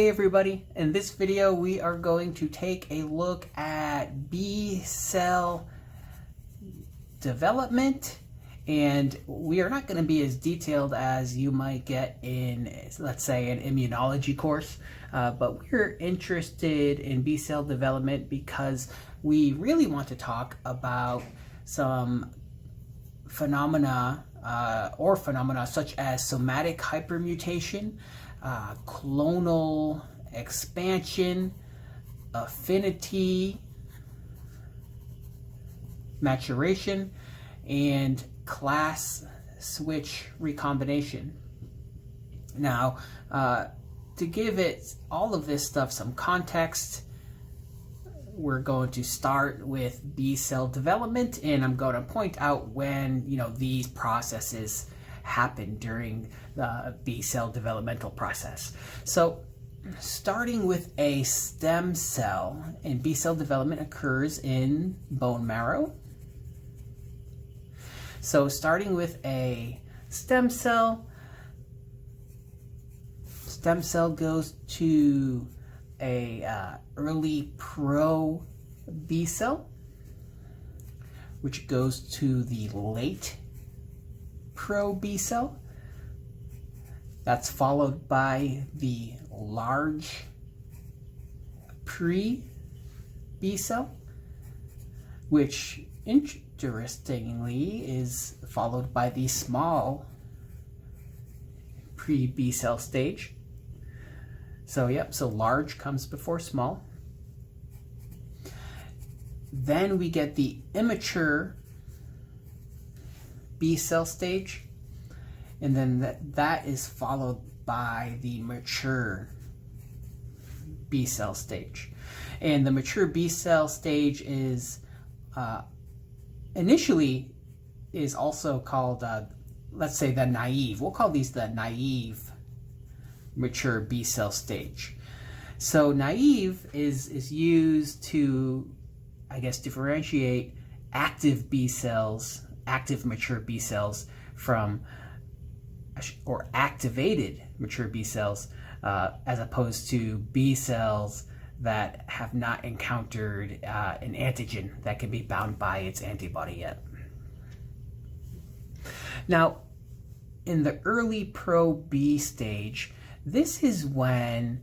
Hey everybody, in this video we are going to take a look at B cell development, and we are not going to be as detailed as you might get in, let's say, an immunology course, but we're interested in B cell development because we really want to talk about some phenomena such as somatic hypermutation, clonal expansion, affinity, maturation, and class switch recombination. Now, to give it all of this stuff some context, we're going to start with B cell development, and I'm going to point out when these processes happen during the B cell developmental process. So starting with a stem cell, and B cell development occurs in bone marrow. So starting with a stem cell goes to a early pro B cell, which goes to the late pro B cell. That's followed by the large pre B cell, which interestingly is followed by the small pre B cell stage. So large comes before small. Then we get the immature B cell stage, and then that is followed by the mature B cell stage. And the mature B cell stage is initially is also called, let's say, the naive. We'll call these the naive mature B cell stage. So naive is used to, I guess, differentiate active B cells, active mature B cells from, or activated mature B cells, as opposed to B cells that have not encountered an antigen that can be bound by its antibody yet. Now, in the early pro B stage, this is when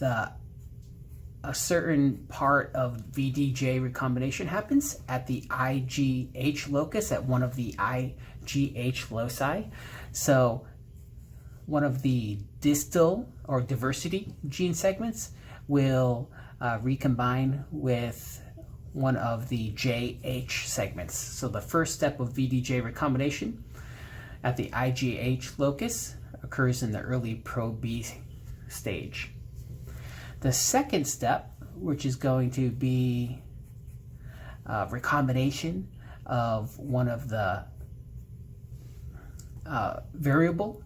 a certain part of VDJ recombination happens at the IGH locus, at one of the IGH loci. So one of the distal or diversity gene segments will recombine with one of the JH segments. So the first step of VDJ recombination at the IGH locus occurs in the early pro B stage. The second step, which is going to be recombination of one of the variable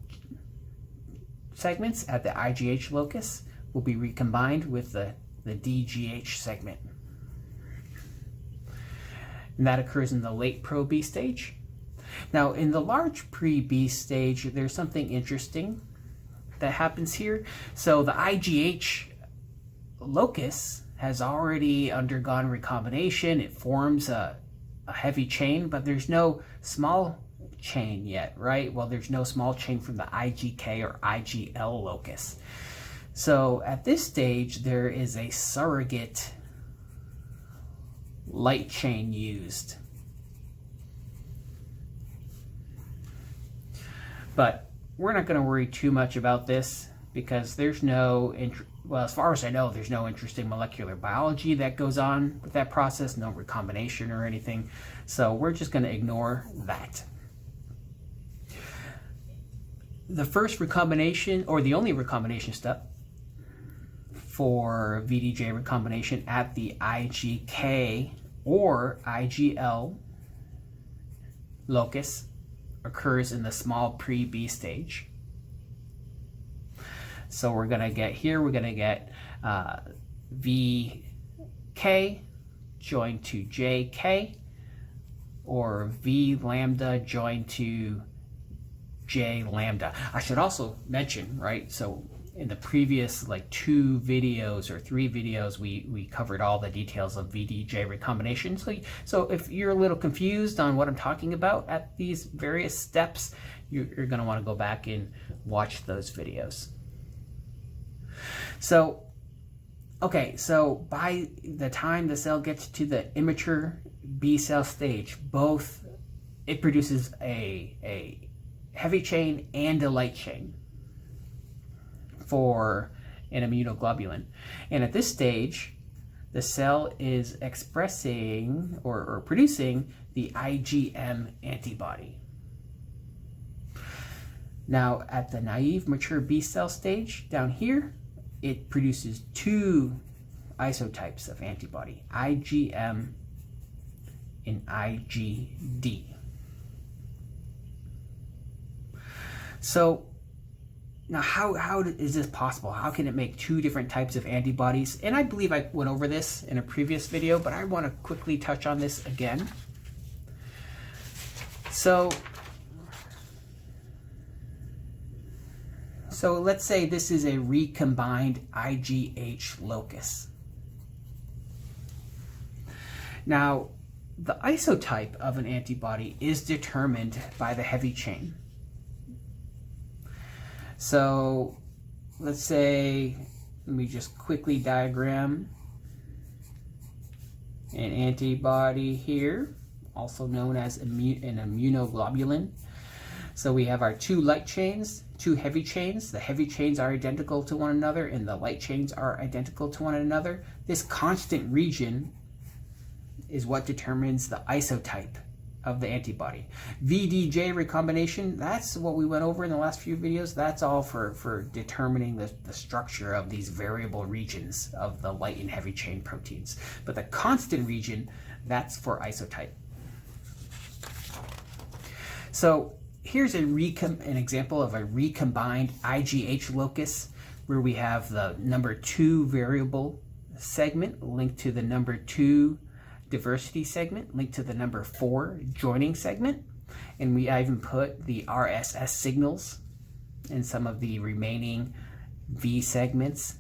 segments at the IGH locus, will be recombined with the DGH segment. And that occurs in the late pro B stage. Now, in the large pre-B stage, there's something interesting that happens here. So the IGH locus has already undergone recombination. It forms a heavy chain, but there's no small chain yet, right? Well, there's no small chain from the IGK or IGL locus. So at this stage, there is a surrogate light chain used. But we're not going to worry too much about this because there's no, well, as far as I know, there's no interesting molecular biology that goes on with that process, no recombination or anything. So we're just going to ignore that. The first recombination, or the only recombination step for VDJ recombination at the IGK or IGL locus, occurs in the small pre-B stage. So we're going to get VK joined to JK, or V lambda joined to J lambda. I should also mention, right, so in the previous like 2 videos or 3 videos, we covered all the details of VDJ recombination. So if you're a little confused on what I'm talking about at these various steps, you're going to want to go back and watch those videos. So, okay, so by the time the cell gets to the immature B cell stage, it produces a heavy chain and a light chain for an immunoglobulin. And at this stage, the cell is expressing or producing the IgM antibody. Now, at the naive mature B cell stage, down here, it produces 2 isotypes of antibody, IgM and IgD. So now how is this possible? How can it make 2 different types of antibodies? And I believe I went over this in a previous video, but I want to quickly touch on this again. So let's say this is a recombined IgH locus. Now, the isotype of an antibody is determined by the heavy chain. So let's say, let me just quickly diagram an antibody here, also known as an immunoglobulin. So we have our 2 light chains, 2 heavy chains. The heavy chains are identical to one another and the light chains are identical to one another. This constant region is what determines the isotype of the antibody. VDJ recombination, that's what we went over in the last few videos. That's all for determining the structure of these variable regions of the light and heavy chain proteins. But the constant region, that's for isotype. So here's an example of a recombined IgH locus where we have the number 2 variable segment linked to the number 2 diversity segment linked to the number 4 joining segment, and we even put the RSS signals in some of the remaining V segments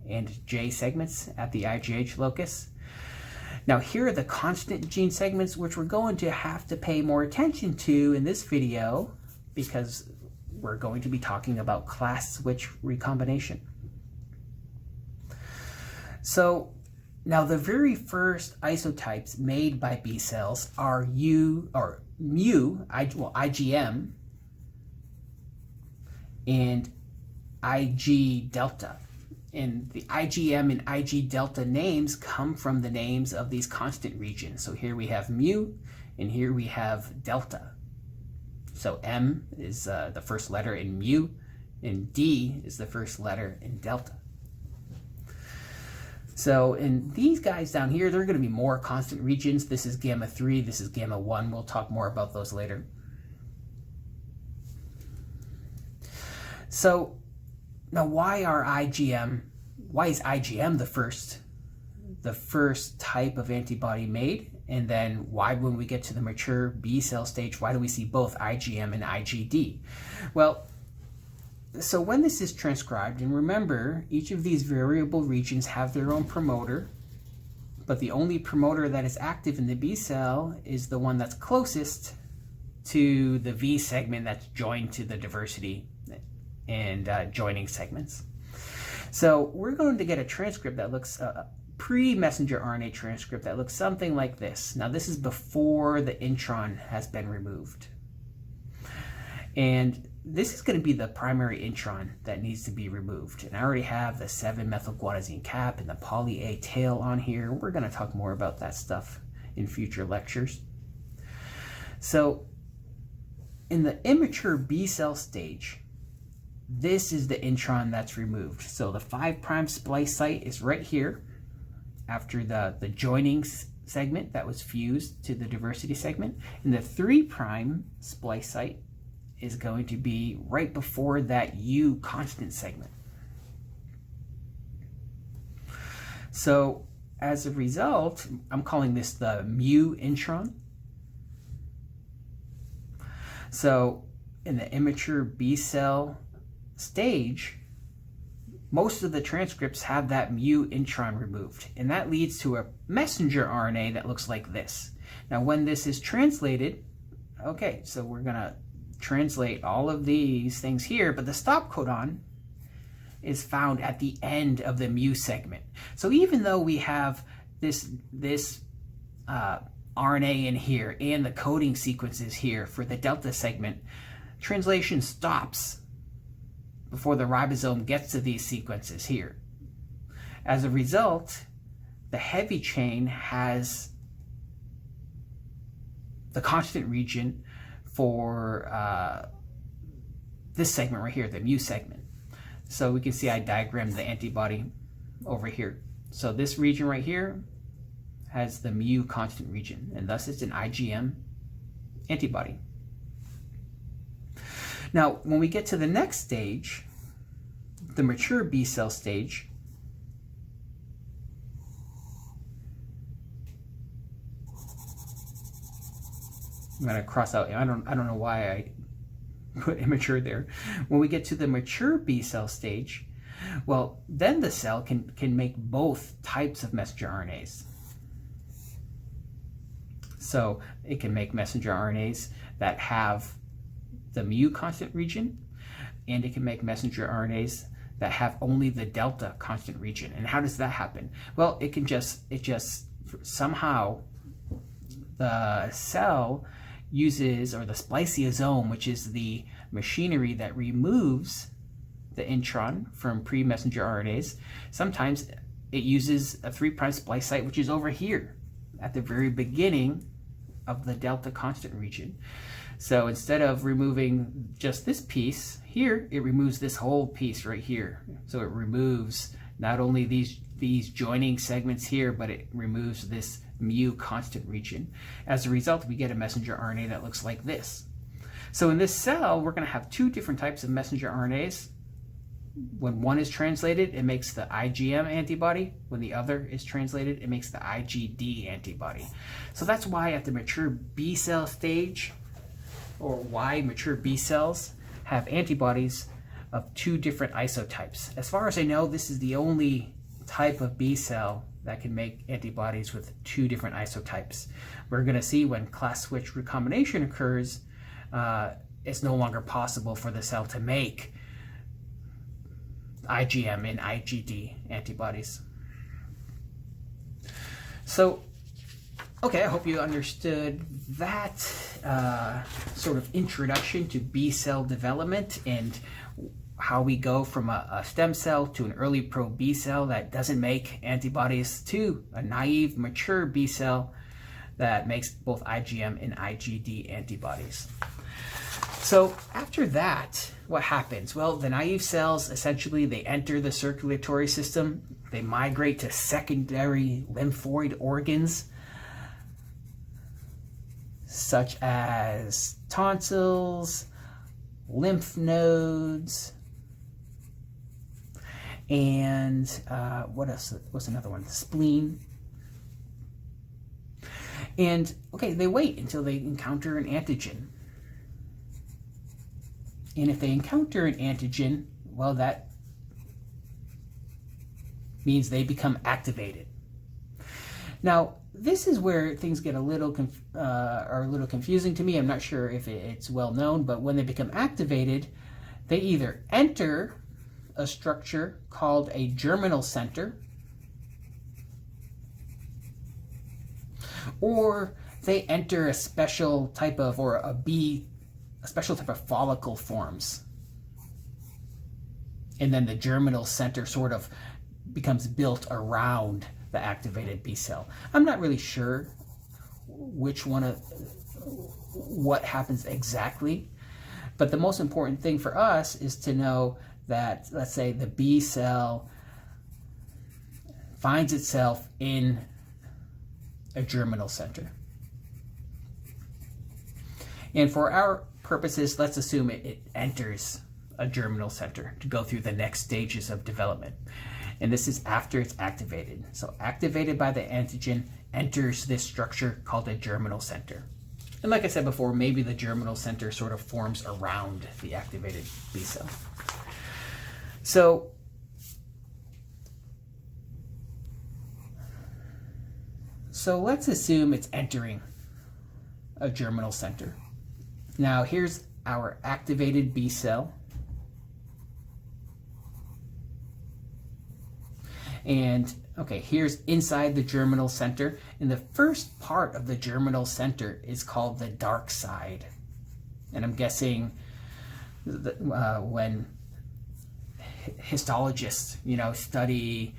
and J segments at the IgH locus. Now here are the constant gene segments, which we're going to have to pay more attention to in this video because we're going to be talking about class switch recombination. So now, the very first isotypes made by B cells are IgM, and Ig delta. And the IgM and Ig delta names come from the names of these constant regions. So here we have mu, and here we have delta. So M is the first letter in mu, and D is the first letter in delta. So in these guys down here, there are going to be more constant regions. This is gamma 3, this is gamma 1. We'll talk more about those later. So now why is IgM the first type of antibody made? And then why, when we get to the mature B cell stage, why do we see both IgM and IgD? Well, so when this is transcribed, and remember, each of these variable regions have their own promoter, but the only promoter that is active in the B cell is the one that's closest to the V segment that's joined to the diversity and joining segments. So we're going to get a transcript that looks, pre-messenger RNA transcript that looks something like this. Now this is before the intron has been removed. And this is going to be the primary intron that needs to be removed. And I already have the 7-methylguanosine cap and the poly A tail on here. We're going to talk more about that stuff in future lectures. So in the immature B cell stage, this is the intron that's removed. So the 5' splice site is right here after the joining segment that was fused to the diversity segment. And the 3' splice site is going to be right before that U constant segment. So as a result, I'm calling this the mu intron. So in the immature B cell stage, most of the transcripts have that mu intron removed, and that leads to a messenger RNA that looks like this. Now, when this is translated, okay, so we're going to translate all of these things here, but the stop codon is found at the end of the mu segment. So even though we have this RNA in here and the coding sequences here for the delta segment, translation stops before the ribosome gets to these sequences here. As a result, the heavy chain has the constant region for this segment right here, the mu segment. So we can see I diagrammed the antibody over here. So this region right here has the mu constant region, and thus it's an IgM antibody. Now, when we get to the next stage, the mature B cell stage, I'm going to cross out, I don't know why I put immature there. When we get to the mature B cell stage, well, then the cell can make both types of messenger RNAs. So it can make messenger RNAs that have the mu constant region, and it can make messenger RNAs that have only the delta constant region. And how does that happen? Well, it just somehow the cell uses, or the spliceosome, which is the machinery that removes the intron from pre-messenger RNAs, sometimes it uses a 3' splice site, which is over here at the very beginning of the delta constant region. So instead of removing just this piece here, it removes this whole piece right here. So it removes not only these joining segments here, but it removes this mu constant region. As a result, we get a messenger RNA that looks like this. So in this cell, we're going to have two different types of messenger RNAs. When one is translated, it makes the IgM antibody. When the other is translated, it makes the IgD antibody. So that's why at the mature B cell stage, or why mature B cells have antibodies of two different isotypes. As far as I know, this is the only type of B cell that can make antibodies with two different isotypes. We're going to see when class switch recombination occurs, it's no longer possible for the cell to make IgM and IgD antibodies. So, okay, I hope you understood that sort of introduction to B cell development and how we go from a stem cell to an early pro B cell that doesn't make antibodies to a naive mature B cell that makes both IgM and IgD antibodies. So after that, what happens? Well, the naive cells, essentially, they enter the circulatory system. They migrate to secondary lymphoid organs, such as tonsils, lymph nodes, and what else? What's another one? The spleen. And, okay, they wait until they encounter an antigen. And if they encounter an antigen, well, that means they become activated. Now, this is where things get a little confusing to me. I'm not sure if it's well known, but when they become activated, they either enter a structure called a germinal center, or they enter a special type of, or a special type of follicle forms. And then the germinal center sort of becomes built around the activated B cell. I'm not really sure which one of what happens exactly, but the most important thing for us is to know that, let's say, the B cell finds itself in a germinal center. And for our purposes, let's assume it enters a germinal center to go through the next stages of development. And this is after it's activated. So activated by the antigen, enters this structure called a germinal center. And like I said before, maybe the germinal center sort of forms around the activated B cell. So So let's assume it's entering a germinal center. Now here's our activated B cell. And okay, here's inside the germinal center. And the first part of the germinal center is called the dark side. And I'm guessing when histologists, study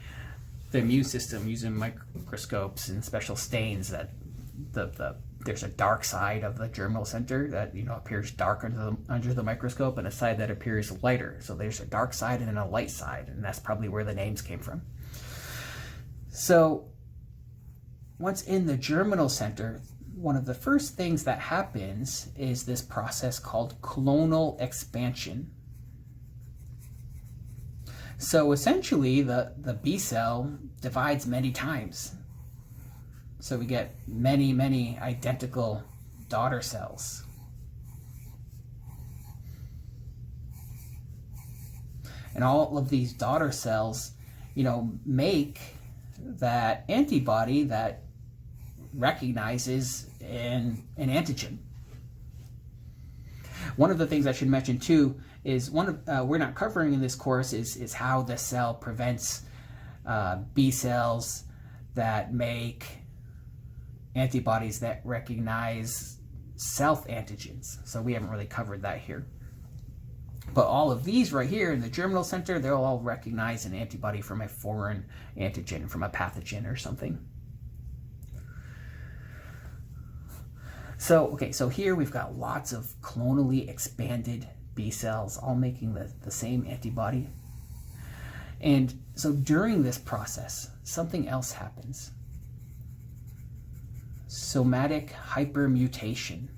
the immune system using microscopes and special stains, that there's a dark side of the germinal center that appears dark under the microscope, and a side that appears lighter. So there's a dark side and then a light side, and that's probably where the names came from. So once in the germinal center, one of the first things that happens is this process called clonal expansion. So essentially, the B cell divides many times. So we get many, many identical daughter cells. And all of these daughter cells, make that antibody that recognizes an antigen. One of the things I should mention too is we're not covering in this course is how the cell prevents B cells that make antibodies that recognize self-antigens. So we haven't really covered that here. But all of these right here in the germinal center, they'll all recognize an antibody from a foreign antigen, from a pathogen or something. So here we've got lots of clonally expanded B cells, all making the same antibody. And so during this process, something else happens. Somatic hypermutation.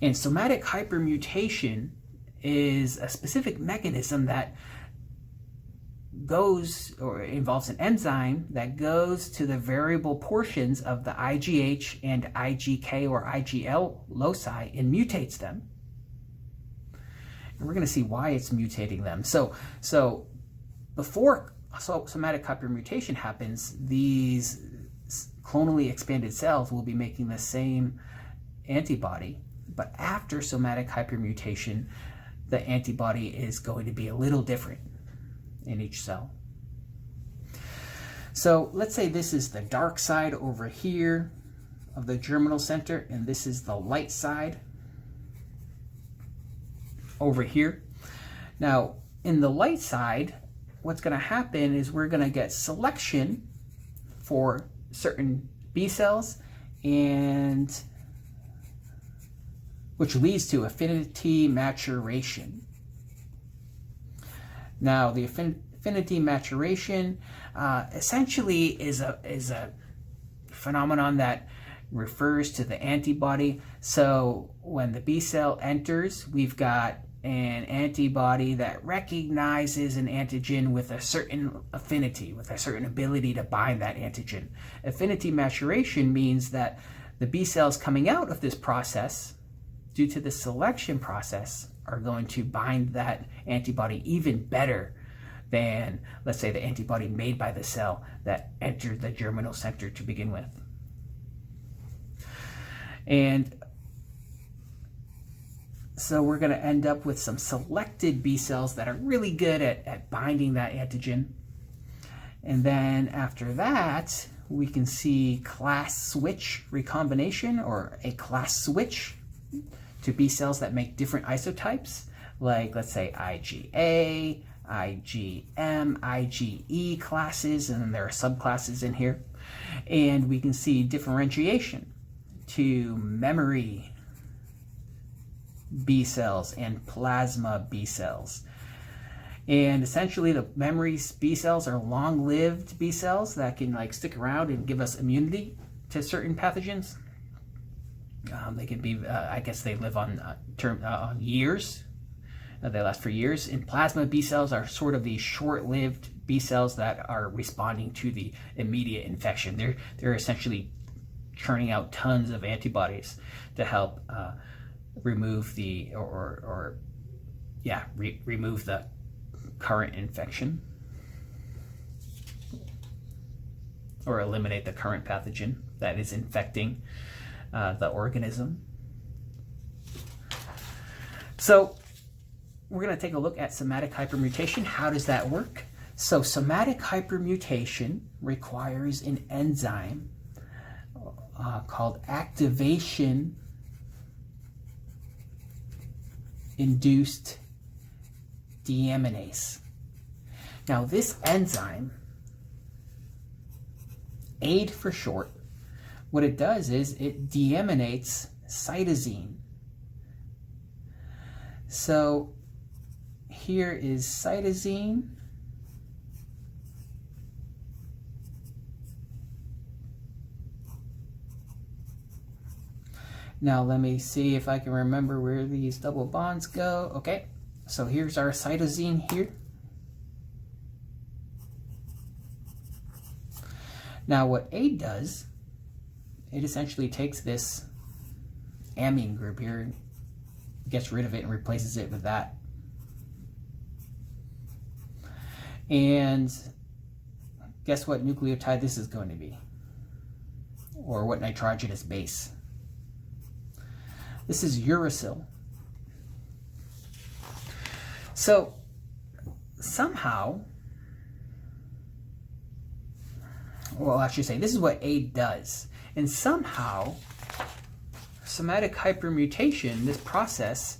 And somatic hypermutation is a specific mechanism that goes or involves an enzyme that goes to the variable portions of the IgH and IgK or IgL loci and mutates them. And we're going to see why it's mutating them. So before somatic hypermutation happens, these clonally expanded cells will be making the same antibody. But after somatic hypermutation, the antibody is going to be a little different in each cell. So let's say this is the dark side over here of the germinal center, and this is the light side over here. Now, in the light side, what's going to happen is we're going to get selection for certain B cells, and which leads to affinity maturation. Now, the affinity maturation essentially is a phenomenon that refers to the antibody. So when the B cell enters, we've got an antibody that recognizes an antigen with a certain affinity, with a certain ability to bind that antigen. Affinity maturation means that the B cells coming out of this process, due to the selection process, are going to bind that antibody even better than, let's say, the antibody made by the cell that entered the germinal center to begin with. And so we're going to end up with some selected B cells that are really good at binding that antigen. And then after that, we can see class switch recombination, or a class switch to B cells that make different isotypes, like let's say IgA, IgM, IgE classes, and then there are subclasses in here. And we can see differentiation to memory B cells and plasma B cells. And essentially the memory B cells are long-lived B cells that can stick around and give us immunity to certain pathogens. They can be, I guess they live on years. They last for years. And plasma B cells are sort of these short-lived B cells that are responding to the immediate infection. They're essentially churning out tons of antibodies to help remove the remove the current infection. or eliminate the current pathogen that is infecting the organism. So we're going to take a look at somatic hypermutation. How does that work? So somatic hypermutation requires an enzyme called activation-induced deaminase. Now this enzyme, AID for short, what it does is it deaminates cytosine. So here is cytosine. Now let me see if I can remember where these double bonds go. Okay, so here's our cytosine here. Now what AID does, it essentially takes this amine group here, gets rid of it and replaces it with that. And guess what nucleotide this is going to be? Or what nitrogenous base? This is uracil. So somehow, well, I should say, this is what AID does. And somehow, somatic hypermutation, this process,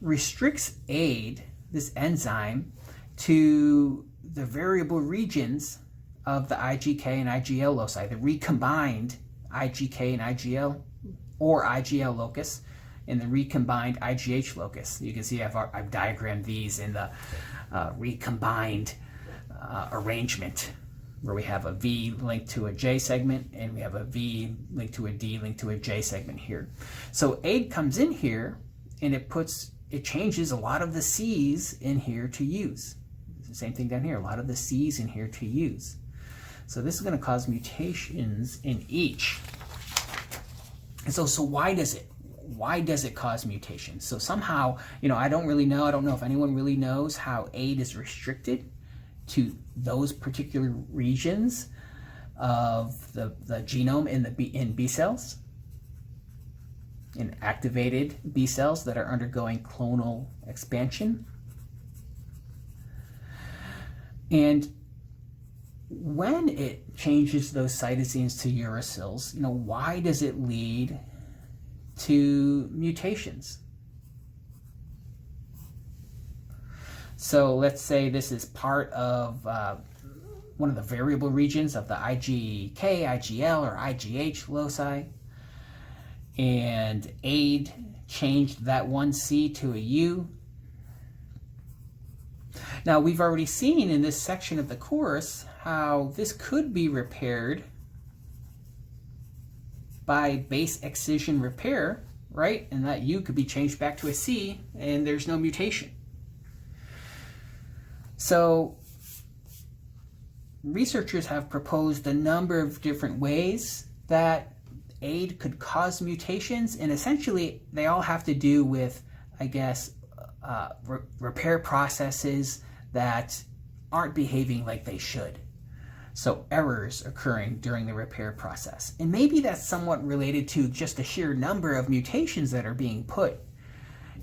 restricts AID, this enzyme, to the variable regions of the IgK and IgL loci, the recombined IgK and IgL or IgL locus and the recombined IgH locus. You can see I've diagrammed these in the recombined arrangement, where we have a V linked to a J segment and we have a V linked to a D linked to a J segment here. So AID comes in here and it changes a lot of the C's in here to U's. It's the same thing down here, a lot of the C's in here to U's. So this is going to cause mutations in each. And so why does it? Why does it cause mutations? So somehow, I don't know if anyone really knows how AID is restricted to those particular regions of the genome in B cells, in activated B cells that are undergoing clonal expansion. And when it changes those cytosines to uracils, why does it lead to mutations? So let's say this is part of one of the variable regions of the IgK, IgL, or IgH loci, and AID changed that one C to a U. Now we've already seen in this section of the course how this could be repaired by base excision repair, right? And that U could be changed back to a C and there's no mutation. So researchers have proposed a number of different ways that AID could cause mutations, and essentially they all have to do with, I guess, repair processes that aren't behaving like they should. So errors occurring during the repair process. And maybe that's somewhat related to just the sheer number of mutations that are being put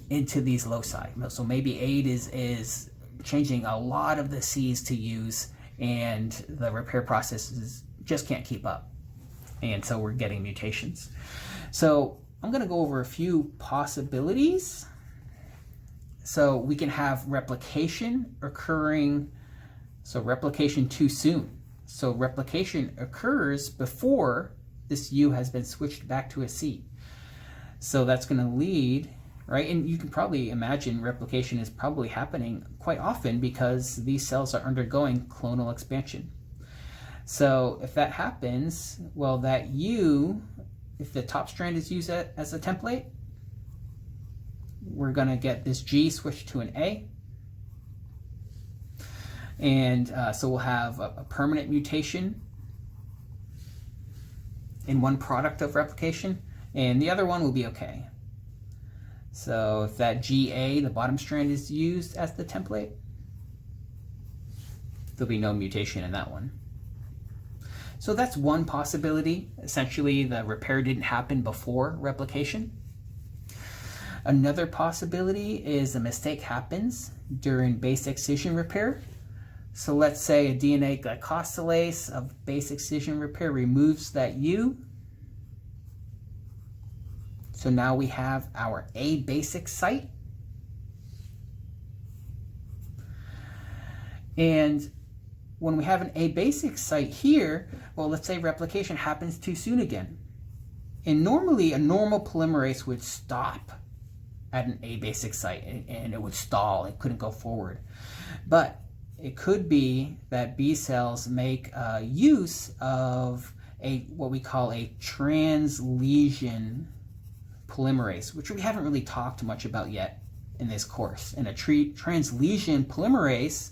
into these loci. So maybe AID is changing a lot of the C's to U's, and the repair processes just can't keep up. And so we're getting mutations. So I'm going to go over a few possibilities. So we can have replication occurring, so replication too soon. So replication occurs before this U has been switched back to a C. So that's going to lead, right? And you can probably imagine replication is probably happening quite often because these cells are undergoing clonal expansion. So if that happens, well, that U, if the top strand is used as a template, we're going to get this G switched to an A. And so we'll have a permanent mutation in one product of replication, and the other one will be okay. So if that GA, the bottom strand, is used as the template, there'll be no mutation in that one. So that's one possibility. Essentially, the repair didn't happen before replication. Another possibility is a mistake happens during base excision repair. So let's say a DNA glycosylase of base excision repair removes that U. So now we have our A basic site. And when we have an A basic site here, well, let's say replication happens too soon again. And normally a normal polymerase would stop at an A basic site and it would stall, it couldn't go forward. But it could be that B cells make use of what we call a translesion polymerase, which we haven't really talked much about yet in this course. And a translesion polymerase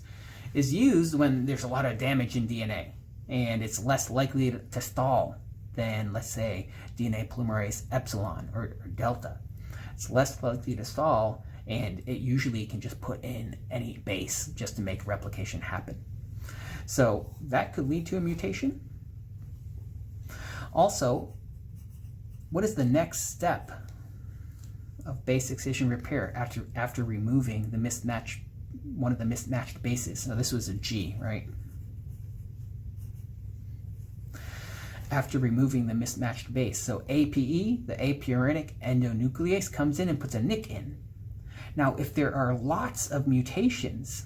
is used when there's a lot of damage in DNA and it's less likely to stall than, let's say, DNA polymerase epsilon or delta. It's less likely to stall, and it usually can just put in any base just to make replication happen. So that could lead to a mutation. Also, what is the next step of base excision repair after removing the mismatch, one of the mismatched bases? Now this was a G, right? After removing the mismatched base. So APE, the apurinic endonuclease, comes in and puts a nick in. Now, if there are lots of mutations,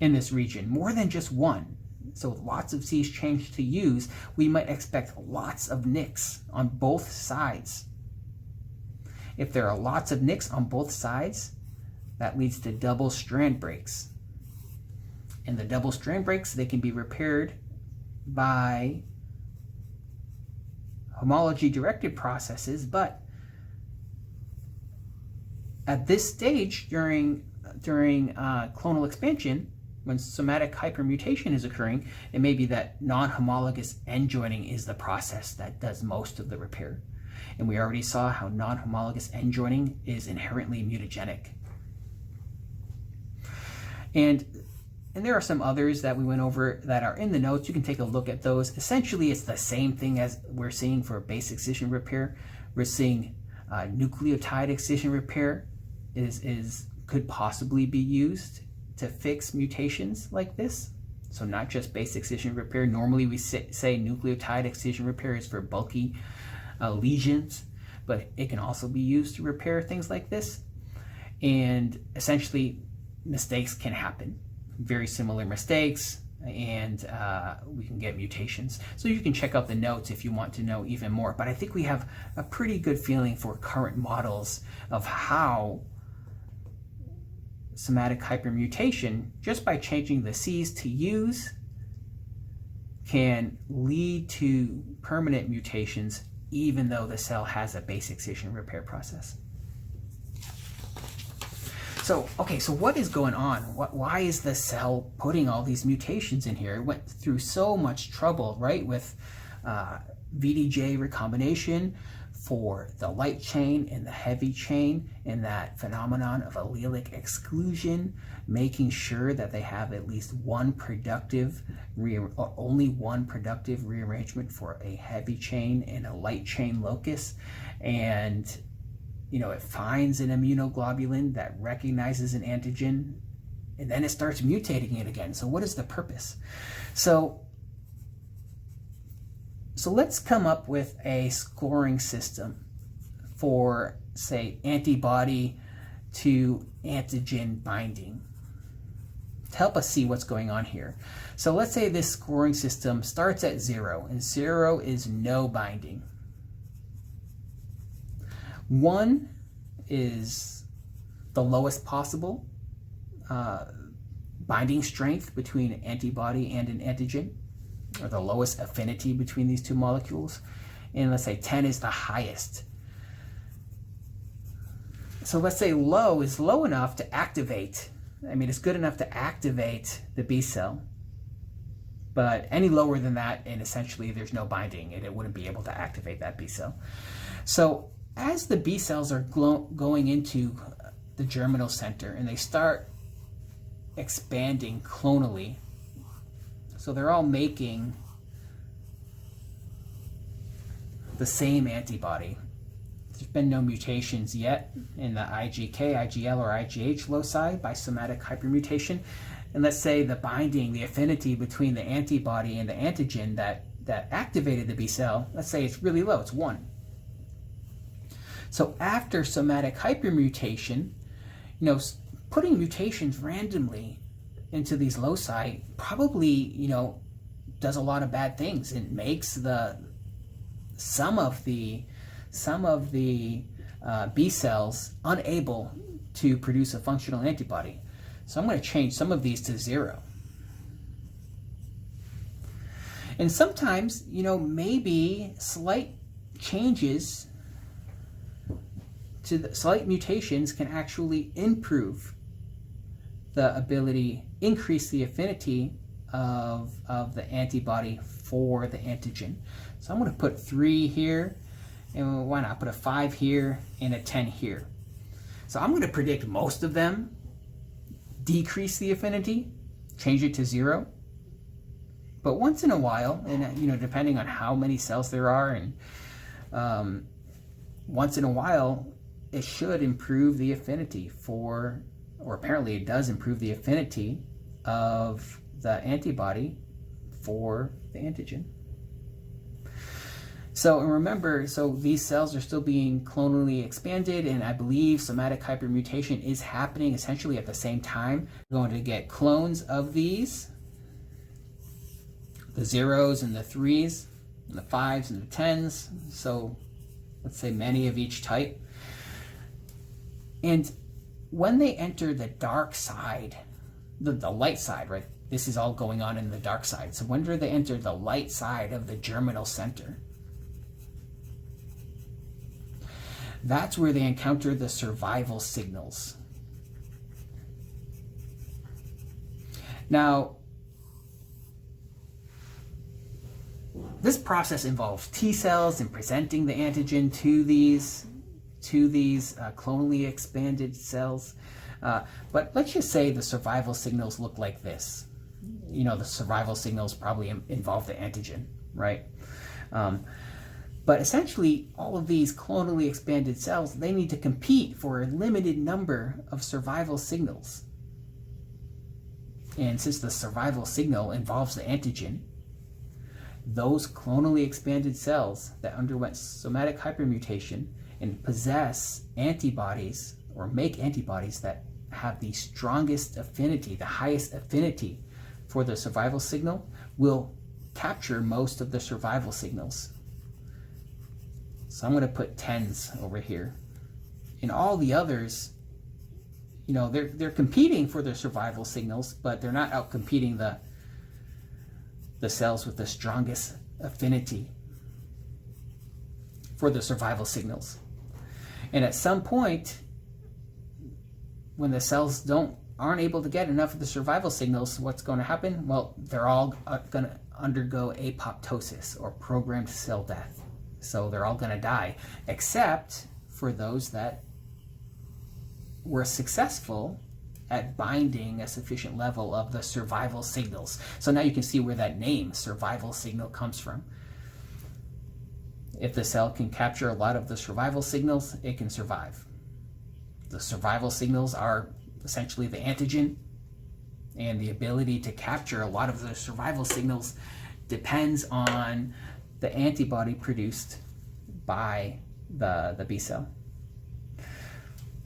in this region, more than just one, so lots of C's changed to U's, we might expect lots of nicks on both sides. If there are lots of nicks on both sides, that leads to double strand breaks. And the double strand breaks, they can be repaired by homology-directed processes, but at this stage during clonal expansion, when somatic hypermutation is occurring, it may be that non-homologous end joining is the process that does most of the repair. And we already saw how non-homologous end joining is inherently mutagenic. And there are some others that we went over that are in the notes. You can take a look at those. Essentially, it's the same thing as we're seeing for base excision repair. We're seeing nucleotide excision repair could possibly be used to fix mutations like this. So not just base excision repair. Normally we say nucleotide excision repair is for bulky lesions, but it can also be used to repair things like this. And essentially, mistakes can happen. Very similar mistakes, and we can get mutations. So you can check out the notes if you want to know even more. But I think we have a pretty good feeling for current models of how somatic hypermutation, just by changing the C's to U's, can lead to permanent mutations even though the cell has a base excision repair process. So, okay, so what is going on? Why is the cell putting all these mutations in here? It went through so much trouble, right, with VDJ recombination for the light chain and the heavy chain, and that phenomenon of allelic exclusion, making sure that they have at least one productive, or only one productive rearrangement for a heavy chain and a light chain locus. And it finds an immunoglobulin that recognizes an antigen, and then it starts mutating it again. So what is the purpose? So let's come up with a scoring system for, say, antibody to antigen binding to help us see what's going on here. So let's say this scoring system starts at 0, and 0 is no binding. 1 is the lowest possible binding strength between an antibody and an antigen, or the lowest affinity between these two molecules. And let's say 10 is the highest. So let's say low is low enough to activate. I mean, it's good enough to activate the B cell. But any lower than that, and essentially there's no binding, and it wouldn't be able to activate that B cell. So as the B cells are going into the germinal center and they start expanding clonally. So they're all making the same antibody. There's been no mutations yet in the IgK, IgL, or IgH loci by somatic hypermutation. And let's say the binding, the affinity between the antibody and the antigen that activated the B cell, let's say it's really low, it's 1. So after somatic hypermutation, putting mutations randomly into these loci probably, does a lot of bad things. It makes some of the B cells unable to produce a functional antibody. So I'm going to change some of these to 0. And sometimes, maybe slight changes to slight mutations can actually improve the ability, increase the affinity of the antibody for the antigen. So I'm going to put 3 here, and why not put a 5 here and a 10 here. So I'm going to predict most of them decrease the affinity, change it to 0. But once in a while, and depending on how many cells there are, and once in a while, it should improve the affinity for, or apparently it does improve the affinity of the antibody for the antigen. So remember, these cells are still being clonally expanded, and I believe somatic hypermutation is happening essentially at the same time. We're going to get clones of these, the 0s and the 3s, and the 5s and the 10s. So let's say many of each type. And when they enter the dark side, the light side, right? This is all going on in the dark side. So when do they enter the light side of the germinal center? That's where they encounter the survival signals. Now, this process involves T cells and presenting the antigen to these clonally expanded cells. But let's just say the survival signals look like this. The survival signals probably involve the antigen, right? But essentially, all of these clonally expanded cells, they need to compete for a limited number of survival signals. And since the survival signal involves the antigen, those clonally expanded cells that underwent somatic hypermutation and possess antibodies or make antibodies that have the strongest affinity, the highest affinity for the survival signal, will capture most of the survival signals. So I'm going to put 10s over here. And all the others, they're competing for their survival signals, but they're not out competing the cells with the strongest affinity for the survival signals. And at some point, when the cells aren't able to get enough of the survival signals, what's going to happen? Well, they're all going to undergo apoptosis, or programmed cell death. So they're all going to die, except for those that were successful at binding a sufficient level of the survival signals. So now you can see where that name, survival signal, comes from. If the cell can capture a lot of the survival signals, it can survive. The survival signals are essentially the antigen, and the ability to capture a lot of the survival signals depends on the antibody produced by the B cell.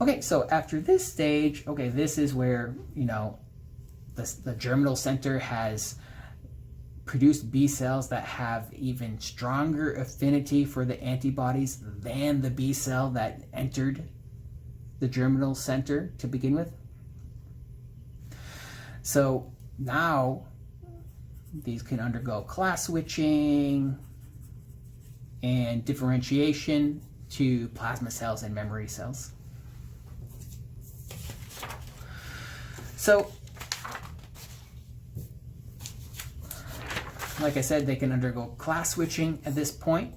Okay, so after this stage, this is where, the germinal center has produced B cells that have even stronger affinity for the antibodies than the B cell that entered the germinal center to begin with. So now these can undergo class switching and differentiation to plasma cells and memory cells. So, like I said, they can undergo class switching at this point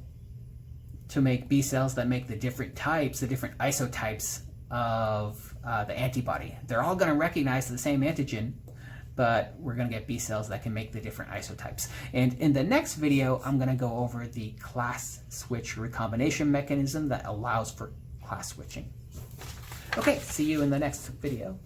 to make B cells that make the different types, the different isotypes of the antibody. They're all going to recognize the same antigen, but we're going to get B cells that can make the different isotypes. And in the next video, I'm going to go over the class switch recombination mechanism that allows for class switching. Okay, see you in the next video.